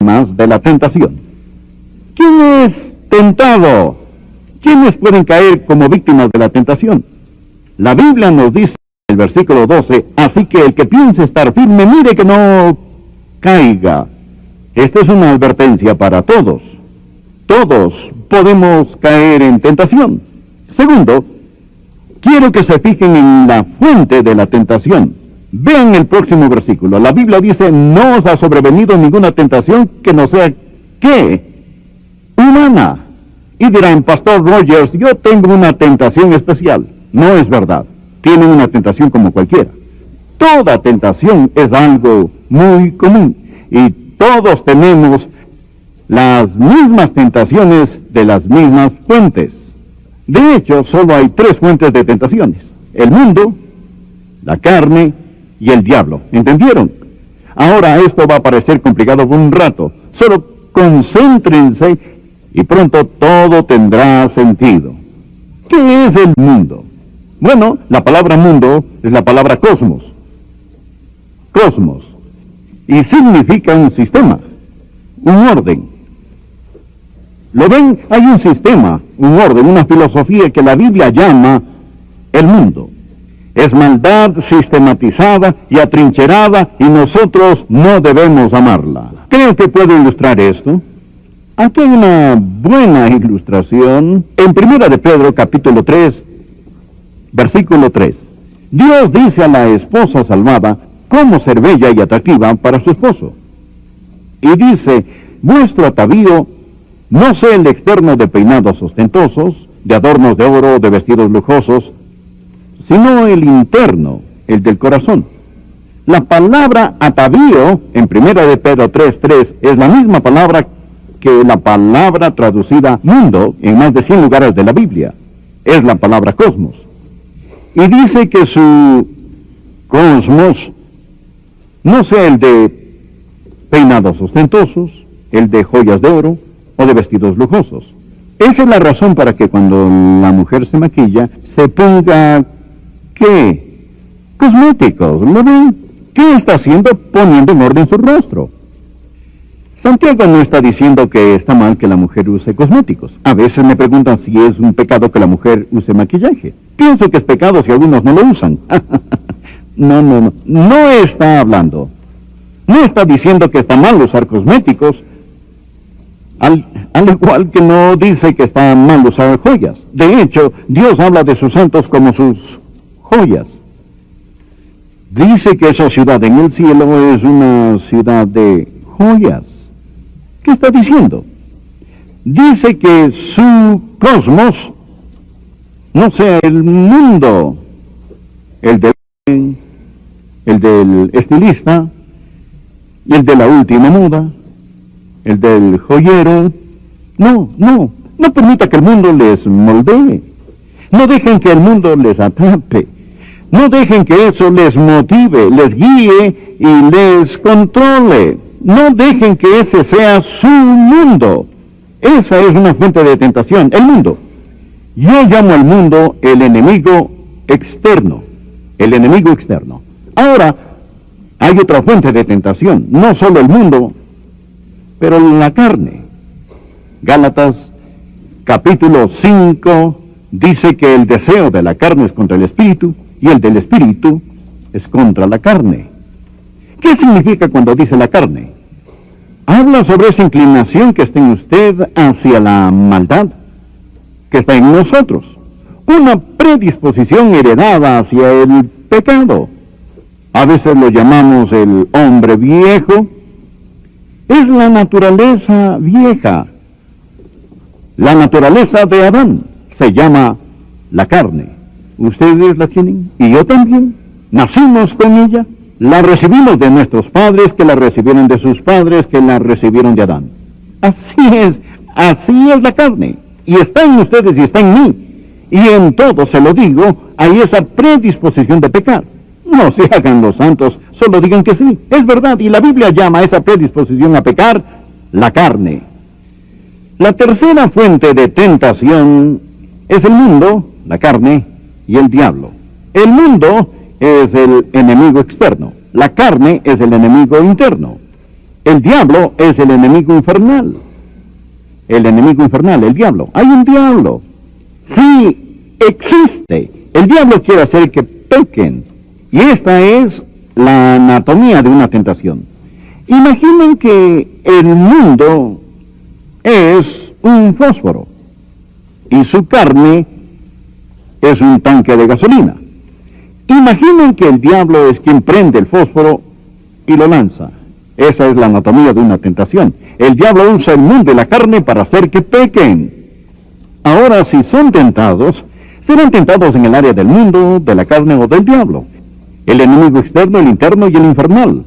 víctimas de la tentación. ¿Quién es tentado? ¿Quiénes pueden caer como víctimas de la tentación? La Biblia nos dice en el versículo 12, así que el que piense estar firme, mire que no caiga. Esta es una advertencia para todos. Todos podemos caer en tentación. Segundo, quiero que se fijen en la fuente de la tentación. Vean el próximo versículo. La Biblia dice, no os ha sobrevenido ninguna tentación que no sea, ¿qué? Humana. Y dirán, Pastor Rogers, yo tengo una tentación especial. No es verdad. Tienen una tentación como cualquiera. Toda tentación es algo muy común. Y todos tenemos las mismas tentaciones de las mismas fuentes. De hecho, solo hay 3 fuentes de tentaciones: el mundo, la carne y el diablo. ¿Entendieron? Ahora esto va a parecer complicado por un rato. Solo concéntrense y pronto todo tendrá sentido. ¿Qué es el mundo? Bueno, la palabra mundo es la palabra cosmos. Cosmos. Y significa un sistema, un orden. ¿Lo ven? Hay un sistema, un orden, una filosofía que la Biblia llama el mundo. Es maldad sistematizada y atrincherada y nosotros no debemos amarla. Creo que puedo ilustrar esto. Aquí hay una buena ilustración. En 1 de Pedro, capítulo 3, versículo 3. Dios dice a la esposa salvada cómo ser bella y atractiva para su esposo. Y dice, vuestro atavío no sea el externo de peinados ostentosos, de adornos de oro, de vestidos lujosos, sino el interno, el del corazón. La palabra atavío, en 1 de Pedro 3:3, es la misma palabra que la palabra traducida mundo en más de 100 lugares de la Biblia. Es la palabra cosmos. Y dice que su cosmos no sea el de peinados ostentosos, el de joyas de oro o de vestidos lujosos. Esa es la razón para que cuando la mujer se maquilla, se ponga, ¿qué? Cosméticos, ¿lo ven? ¿Qué está haciendo? Poniendo en orden su rostro. Santiago no está diciendo que está mal que la mujer use cosméticos. A veces me preguntan si es un pecado que la mujer use maquillaje. Pienso que es pecado si algunos no lo usan. No está hablando. No está diciendo que está mal usar cosméticos, al igual que no dice que está mal usar joyas. De hecho, Dios habla de sus santos como sus joyas. Dice que esa ciudad en el cielo es una ciudad de joyas. ¿Qué está diciendo? Dice que su cosmos no sea el mundo, el del estilista, el de la última moda, el del joyero. No permita que el mundo les moldee. No dejen que el mundo les atrape. No dejen que eso les motive, les guíe y les controle. No dejen que ese sea su mundo. Esa es una fuente de tentación, el mundo. Yo llamo al mundo el enemigo externo. El enemigo externo. Ahora, hay otra fuente de tentación, no solo el mundo, pero la carne. Gálatas capítulo 5 dice que el deseo de la carne es contra el espíritu y el del espíritu es contra la carne. ¿Qué significa cuando dice la carne? Habla sobre esa inclinación que está en usted hacia la maldad que está en nosotros. Una predisposición heredada hacia el pecado. A veces lo llamamos el hombre viejo. Es la naturaleza vieja. La naturaleza de Adán se llama la carne. Ustedes la tienen y yo también. Nacimos con ella. La recibimos de nuestros padres, que la recibieron de sus padres, que la recibieron de Adán. Así es la carne. Y está en ustedes y está en mí. Y en todo, se lo digo, hay esa predisposición de pecar. No se hagan los santos, solo digan que sí. Es verdad, y la Biblia llama a esa predisposición a pecar la carne. La tercera fuente de tentación es el mundo, la carne y el diablo. El mundo es el enemigo externo. La carne es el enemigo interno. El diablo es el enemigo infernal. El enemigo infernal, el diablo. Hay un diablo. Sí, existe. El diablo quiere hacer que pequen. Y esta es la anatomía de una tentación. Imaginen que el mundo es un fósforo y su carne es un tanque de gasolina. Imaginen que el diablo es quien prende el fósforo y lo lanza. Esa es la anatomía de una tentación. El diablo usa el mundo y la carne para hacer que pequen. Ahora, si son tentados, serán tentados en el área del mundo, de la carne o del diablo. El enemigo externo, el interno y el infernal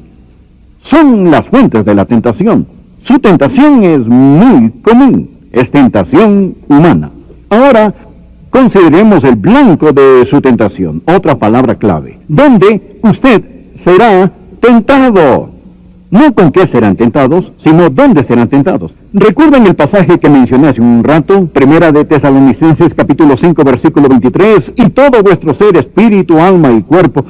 son las fuentes de la tentación. Su tentación es muy común, es tentación humana. Ahora, consideremos el blanco de su tentación, otra palabra clave, donde usted será tentado. No con qué serán tentados, sino dónde serán tentados. ¿Recuerdan el pasaje que mencioné hace un rato? Primera de Tesalonicenses capítulo 5 versículo 23, y todo vuestro ser, espíritu, alma y cuerpo,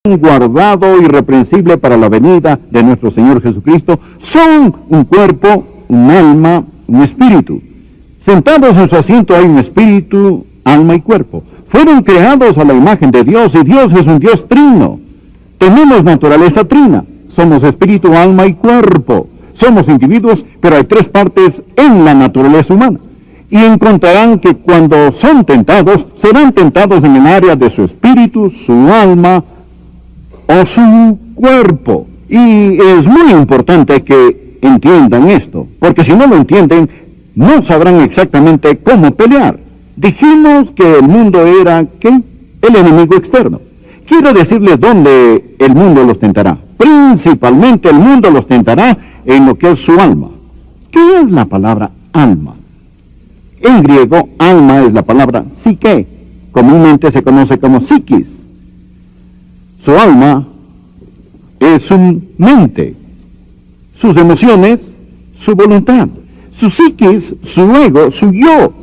guardado irreprensible para la venida de nuestro Señor Jesucristo, son un cuerpo, un alma, un espíritu. Sentados en su asiento hay un espíritu, alma y cuerpo. Fueron creados a la imagen de Dios y Dios es un Dios trino. Tenemos naturaleza trina. Somos espíritu, alma y cuerpo. Somos individuos, pero hay tres partes en la naturaleza humana. Y encontrarán que cuando son tentados, serán tentados en el área de su espíritu, su alma o su cuerpo. Y es muy importante que entiendan esto, porque si no lo entienden, no sabrán exactamente cómo pelear. Dijimos que el mundo era, ¿qué? El enemigo externo. Quiero decirles dónde el mundo los tentará. Principalmente el mundo los tentará en lo que es su alma. ¿Qué es la palabra alma? En griego, alma es la palabra psique. Comúnmente se conoce como psiquis. Su alma es su mente, sus emociones, su voluntad. Su psiquis, su ego, su yo.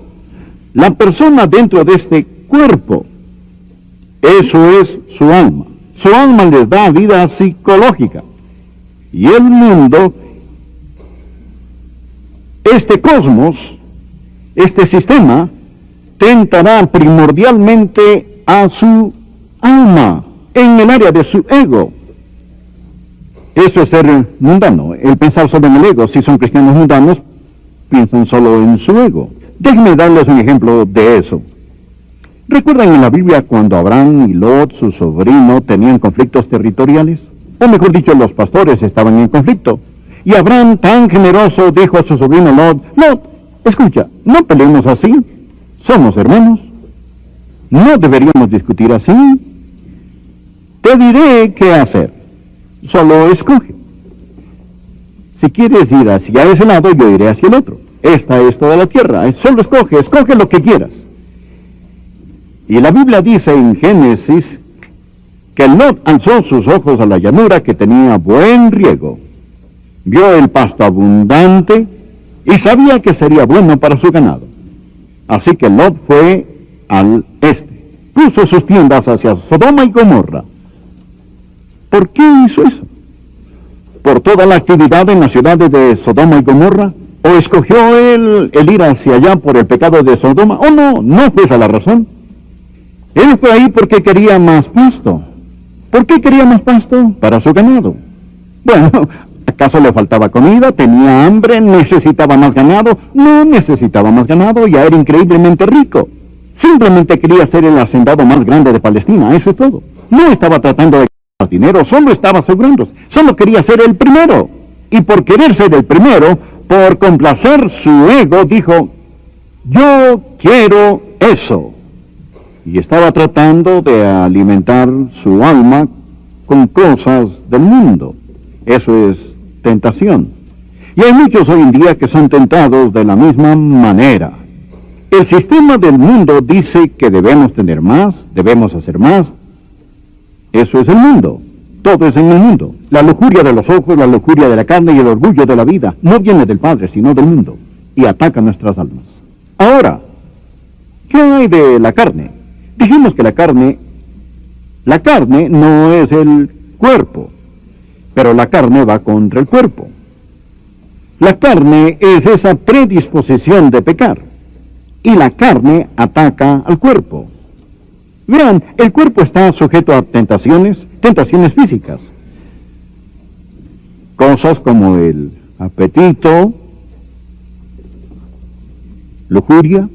La persona dentro de este cuerpo. Eso es su alma. Su alma les da vida psicológica. Y el mundo, este cosmos, este sistema, tentará primordialmente a su alma, en el área de su ego. Eso es ser mundano, el pensar solo en el ego. Si son cristianos mundanos, piensan solo en su ego. Déjenme darles un ejemplo de eso. ¿Recuerdan en la Biblia cuando Abraham y Lot, su sobrino, tenían conflictos territoriales? O mejor dicho, los pastores estaban en conflicto. Y Abraham, tan generoso, dijo a su sobrino Lot, Lot, escucha, no peleemos así, somos hermanos. No deberíamos discutir así. Te diré qué hacer, solo escoge. Si quieres ir hacia ese lado, yo iré hacia el otro. Esta es toda la tierra, solo escoge lo que quieras. Y la Biblia dice en Génesis que Lot alzó sus ojos a la llanura que tenía buen riego. Vio el pasto abundante y sabía que sería bueno para su ganado. Así que Lot fue al este. Puso sus tiendas hacia Sodoma y Gomorra. ¿Por qué hizo eso? ¿Por toda la actividad en las ciudades de Sodoma y Gomorra? ¿O escogió él el ir hacia allá por el pecado de Sodoma? ¿O no fue esa la razón? Él fue ahí porque quería más pasto. ¿Por qué quería más pasto? Para su ganado. Bueno, ¿acaso le faltaba comida? ¿Tenía hambre? ¿Necesitaba más ganado? No necesitaba más ganado, ya era increíblemente rico. Simplemente quería ser el hacendado más grande de Palestina, eso es todo. No estaba tratando de ganar más dinero, solo estaba asegurándose. Solo quería ser el primero. Y por querer ser el primero, por complacer su ego, dijo, yo quiero eso. Y estaba tratando de alimentar su alma con cosas del mundo. Eso es tentación. Y hay muchos hoy en día que son tentados de la misma manera. El sistema del mundo dice que debemos tener más, debemos hacer más. Eso es el mundo. Todo es en el mundo. La lujuria de los ojos, la lujuria de la carne y el orgullo de la vida no viene del Padre, sino del mundo. Y ataca nuestras almas. Ahora, ¿qué hay de la carne? Dijimos que la carne no es el cuerpo, pero la carne va contra el cuerpo. La carne es esa predisposición de pecar, y la carne ataca al cuerpo. Vean, el cuerpo está sujeto a tentaciones físicas. Cosas como el apetito, lujuria,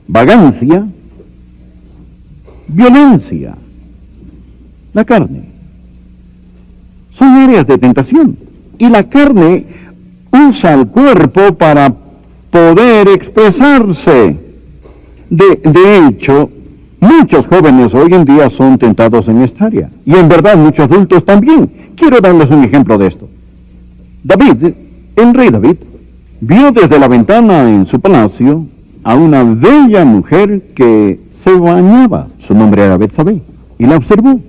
vagancia, violencia. La carne. Son áreas de tentación. Y la carne usa el cuerpo para poder expresarse. De hecho, muchos jóvenes hoy en día son tentados en esta área. Y en verdad muchos adultos también. Quiero darles un ejemplo de esto. David, el rey David, vio desde la ventana en su palacio a una bella mujer que se bañaba. Su nombre era Betsabé, y la observó.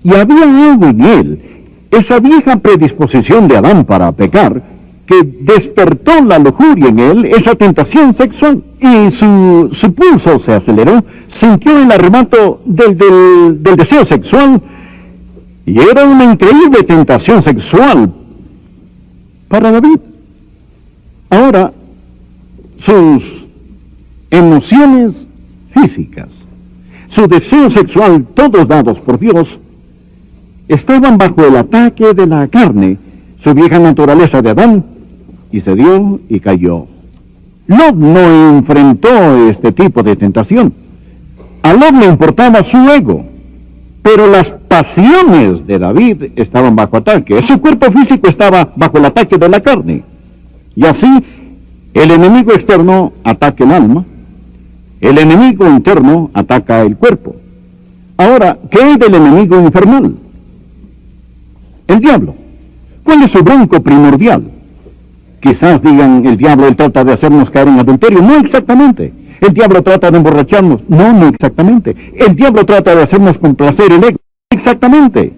Y había algo en él, esa vieja predisposición de Adán para pecar, que despertó la lujuria en él, esa tentación sexual. Y su pulso se aceleró, sintió el arrebato del deseo sexual, y era una increíble tentación sexual para David. Ahora, sus emociones físicas, su deseo sexual, todos dados por Dios, estaban bajo el ataque de la carne, su vieja naturaleza de Adán, y se dio y cayó. Lot no enfrentó este tipo de tentación. A Lot le importaba su ego, pero las pasiones de David estaban bajo ataque. Su cuerpo físico estaba bajo el ataque de la carne. Y así, el enemigo externo ataca el alma, el enemigo interno ataca el cuerpo. Ahora, ¿qué hay del enemigo infernal? El diablo. ¿Cuál es su bronco primordial? Quizás digan, el diablo él trata de hacernos caer en adulterio. No exactamente. El diablo trata de emborracharnos. No exactamente. El diablo trata de hacernos complacer el ego. Exactamente.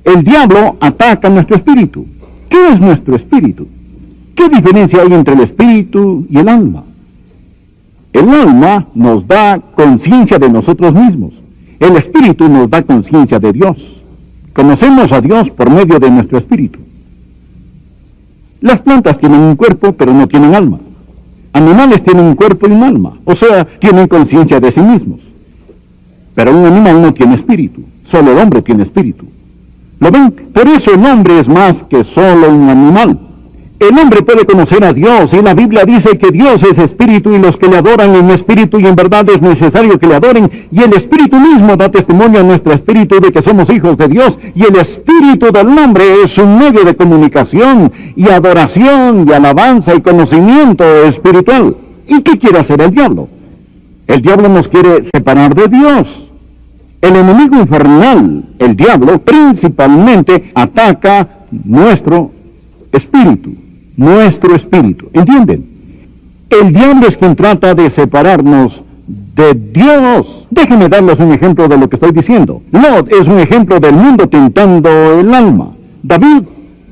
El diablo ataca nuestro espíritu. ¿Qué es nuestro espíritu? ¿Qué diferencia hay entre el espíritu y el alma? El alma nos da conciencia de nosotros mismos. El espíritu nos da conciencia de Dios. Conocemos a Dios por medio de nuestro espíritu. Las plantas tienen un cuerpo, pero no tienen alma. Animales tienen un cuerpo y un alma, o sea, tienen conciencia de sí mismos. Pero un animal no tiene espíritu, solo el hombre tiene espíritu. ¿Lo ven? Por eso el hombre es más que solo un animal. El hombre puede conocer a Dios, y la Biblia dice que Dios es espíritu, y los que le adoran en espíritu y en verdad es necesario que le adoren, y el espíritu mismo da testimonio a nuestro espíritu de que somos hijos de Dios, y el espíritu del hombre es un medio de comunicación, y adoración, y alabanza, y conocimiento espiritual. ¿Y qué quiere hacer el diablo? El diablo nos quiere separar de Dios. El enemigo infernal, el diablo, principalmente ataca nuestro espíritu. ¿Entienden? El diablo es quien trata de separarnos de Dios. Déjenme darles un ejemplo de lo que estoy diciendo. Lot es un ejemplo del mundo tentando el alma. David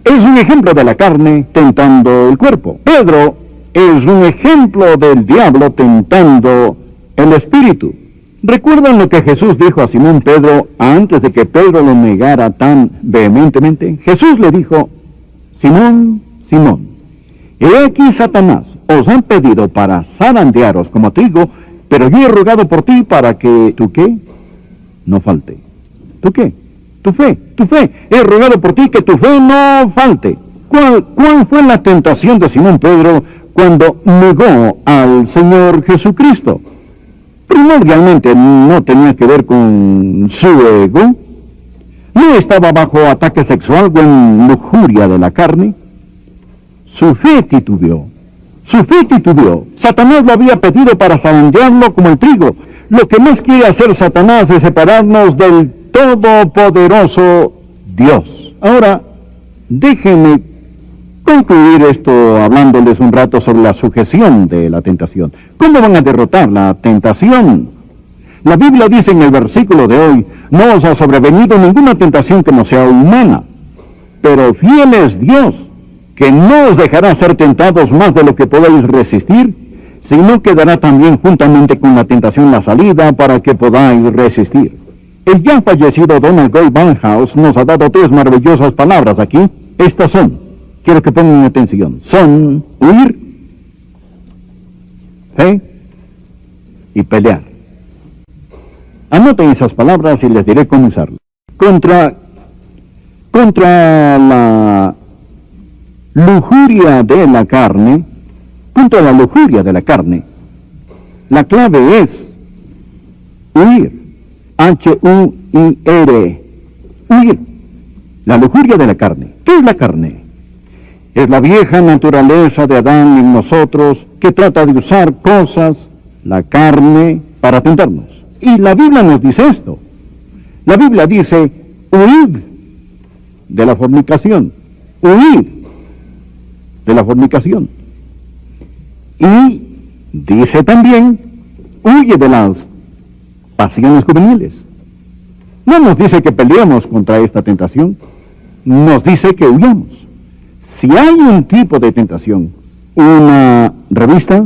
es un ejemplo de la carne tentando el cuerpo. Pedro es un ejemplo del diablo tentando el espíritu. ¿Recuerdan lo que Jesús dijo a Simón Pedro antes de que Pedro lo negara tan vehementemente? Jesús le dijo: Simón, Simón, he aquí Satanás os han pedido para zarandearos como trigo, pero yo he rogado por ti para que, ¿tú qué? No falte. ¿Tú qué? Tu fe. He rogado por ti que tu fe no falte. ¿Cuál fue la tentación de Simón Pedro cuando negó al Señor Jesucristo? Primordialmente no tenía que ver con su ego. No estaba bajo ataque sexual o en lujuria de la carne. Su fe titubeó. Satanás lo había pedido para zarandearlo como el trigo. Lo que más quiere hacer Satanás es separarnos del todopoderoso Dios. Ahora, déjenme concluir esto hablándoles un rato sobre la sujeción de la tentación. ¿Cómo van a derrotar la tentación? La Biblia dice en el versículo de hoy: no os ha sobrevenido ninguna tentación que no sea humana, pero fiel es Dios, que no os dejará ser tentados más de lo que podáis resistir, sino que dará también juntamente con la tentación la salida para que podáis resistir. El ya fallecido Donald Guy Barnhouse nos ha dado 3 maravillosas palabras aquí. Estas son, quiero que pongan atención, son huir, fe y pelear. Anoten esas palabras y les diré cómo usarlas. Contra la lujuria de la carne, la clave es huir. H-U-I-R. Huir. La lujuria de la carne. ¿Qué es la carne? Es la vieja naturaleza de Adán en nosotros que trata de usar cosas, la carne, para tentarnos. Y la Biblia nos dice esto. La Biblia dice: huid de la fornicación. Huid de la fornicación. Y dice también: huye de las pasiones juveniles. No nos dice que peleemos contra esta tentación, nos dice que huyamos. Si hay un tipo de tentación, una revista,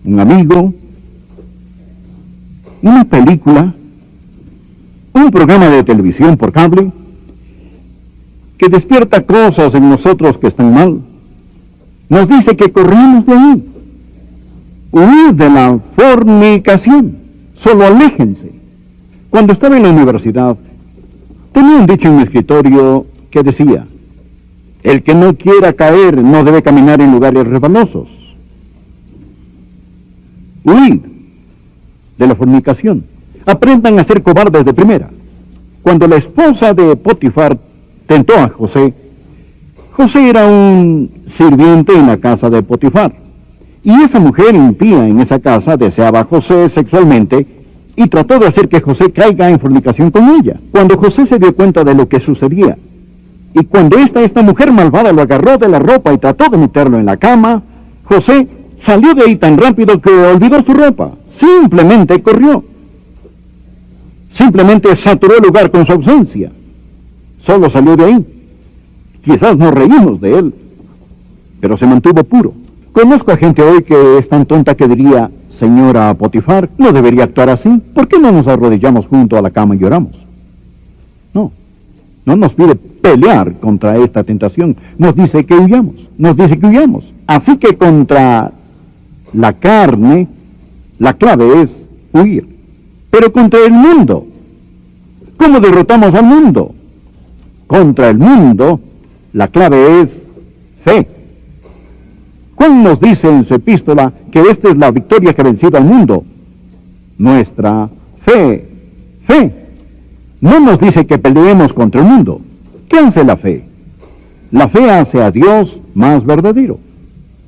un amigo, una película, un programa de televisión por cable, que despierta cosas en nosotros que están mal, nos dice que corramos de ahí. Huir de la fornicación. Solo aléjense. Cuando estaba en la universidad, tenía un dicho en mi escritorio que decía: el que no quiera caer no debe caminar en lugares resbalosos. Huid de la fornicación. Aprendan a ser cobardes de primera. Cuando la esposa de Potifar tentó a José, José era un sirviente en la casa de Potifar. Y esa mujer impía en esa casa deseaba a José sexualmente y trató de hacer que José caiga en fornicación con ella. Cuando José se dio cuenta de lo que sucedía, y cuando esta mujer malvada lo agarró de la ropa y trató de meterlo en la cama, José salió de ahí tan rápido que olvidó su ropa. Simplemente corrió. Simplemente saturó el lugar con su ausencia. Solo salió de ahí. Quizás nos reímos de él, pero se mantuvo puro. Conozco a gente hoy que es tan tonta que diría: señora Potifar, no debería actuar así. ¿Por qué no nos arrodillamos junto a la cama y lloramos? No nos pide pelear contra esta tentación. Nos dice que huyamos. Así que contra la carne, la clave es huir. Pero contra el mundo, ¿cómo derrotamos al mundo? Contra el mundo, la clave es fe. Juan nos dice en su epístola que esta es la victoria que ha vencido al mundo: nuestra fe. No nos dice que peleemos contra el mundo. ¿Qué hace la fe? La fe hace a Dios más verdadero,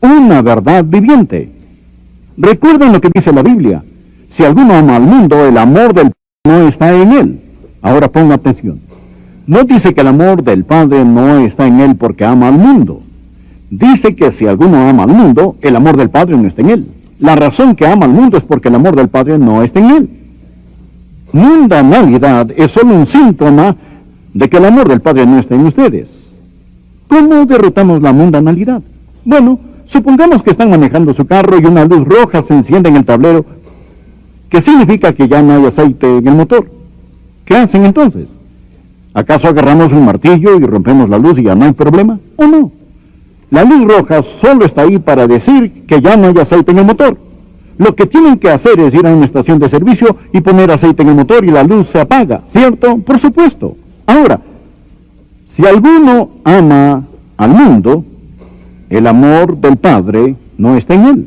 una verdad viviente. Recuerden lo que dice la Biblia. Si alguno ama al mundo, el amor del Padre no está en él. Ahora ponga atención. No dice que el amor del Padre no está en él porque ama al mundo. Dice que si alguno ama al mundo, el amor del Padre no está en él. La razón que ama al mundo es porque el amor del Padre no está en él. Mundanalidad es solo un síntoma de que el amor del Padre no está en ustedes. ¿Cómo derrotamos la mundanalidad? Bueno, supongamos que están manejando su carro y una luz roja se enciende en el tablero, que significa que ya no hay aceite en el motor. ¿Qué hacen entonces? ¿Acaso agarramos un martillo y rompemos la luz y ya no hay problema? ¿O no? La luz roja solo está ahí para decir que ya no hay aceite en el motor. Lo que tienen que hacer es ir a una estación de servicio y poner aceite en el motor y la luz se apaga, ¿cierto? Por supuesto. Ahora, si alguno ama al mundo, el amor del Padre no está en él.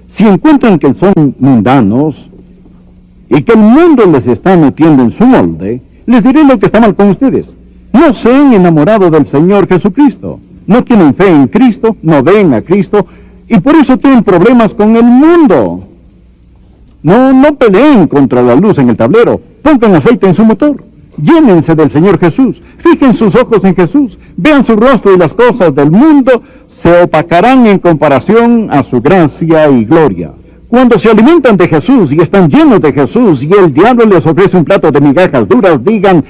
Si encuentran que son mundanos y que el mundo les está metiendo en su molde, les diré lo que está mal con ustedes. No se han enamorado del Señor Jesucristo. No tienen fe en Cristo, no ven a Cristo, y por eso tienen problemas con el mundo. No peleen contra la luz en el tablero. Pongan aceite en su motor. Llénense del Señor Jesús. Fijen sus ojos en Jesús. Vean su rostro y las cosas del mundo se opacarán en comparación a su gracia y gloria. Cuando se alimentan de Jesús y están llenos de Jesús y el diablo les ofrece un plato de migajas duras, digan,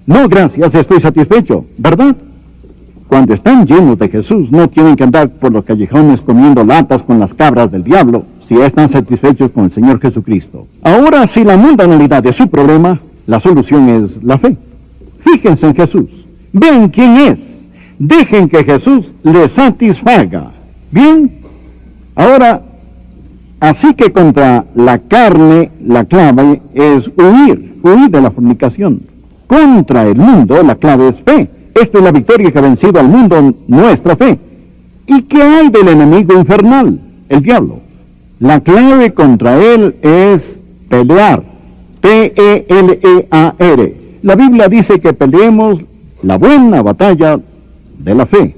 no, gracias, estoy satisfecho, ¿verdad? Cuando están llenos de Jesús, no tienen que andar por los callejones comiendo latas con las cabras del diablo, si están satisfechos con el Señor Jesucristo. Ahora, si la mundanalidad es su problema, la solución es la fe. Fíjense en Jesús. Vean quién es. Dejen que Jesús les satisfaga. Bien. Ahora, así que contra la carne, la clave es huir de la fornicación. Contra el mundo, la clave es fe. Esta es la victoria que ha vencido al mundo, nuestra fe. ¿Y qué hay del enemigo infernal? El diablo. La clave contra él es pelear. P-E-L-E-A-R. La Biblia dice que peleemos la buena batalla de la fe.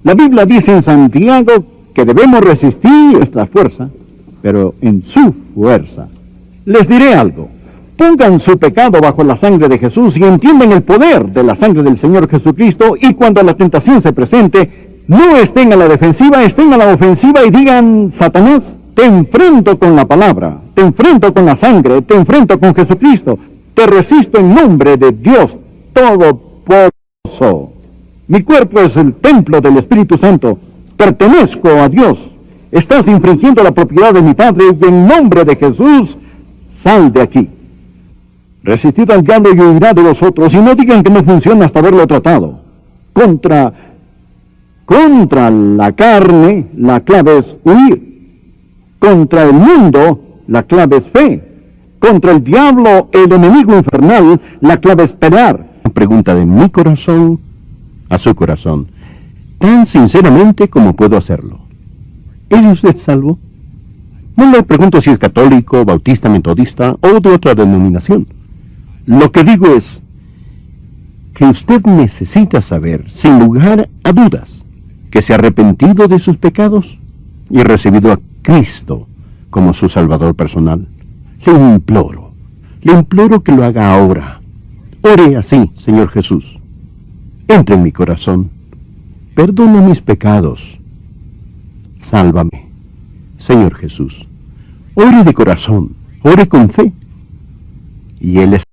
La Biblia dice en Santiago que debemos resistir nuestra fuerza, pero en su fuerza. Les diré algo. Pongan su pecado bajo la sangre de Jesús y entiendan el poder de la sangre del Señor Jesucristo, y cuando la tentación se presente, no estén a la defensiva, estén a la ofensiva y digan, Satanás, te enfrento con la palabra, te enfrento con la sangre, te enfrento con Jesucristo, te resisto en nombre de Dios Todopoderoso. Mi cuerpo es el templo del Espíritu Santo, pertenezco a Dios, estás infringiendo la propiedad de mi Padre y en nombre de Jesús, sal de aquí. Resistid al diablo y huirá de vosotros, y no digan que no funciona hasta haberlo tratado. Contra la carne, la clave es huir. Contra el mundo, la clave es fe. Contra el diablo, el enemigo infernal, la clave es pelear. Pregunta de mi corazón a su corazón, tan sinceramente como puedo hacerlo. ¿Es usted salvo? No le pregunto si es católico, bautista, metodista o de otra denominación. Lo que digo es que usted necesita saber, sin lugar a dudas, que se ha arrepentido de sus pecados y recibido a Cristo como su Salvador personal. Le imploro que lo haga ahora. Ore así, Señor Jesús. Entra en mi corazón. Perdona mis pecados. Sálvame, Señor Jesús. Ore de corazón, ore con fe. Y Él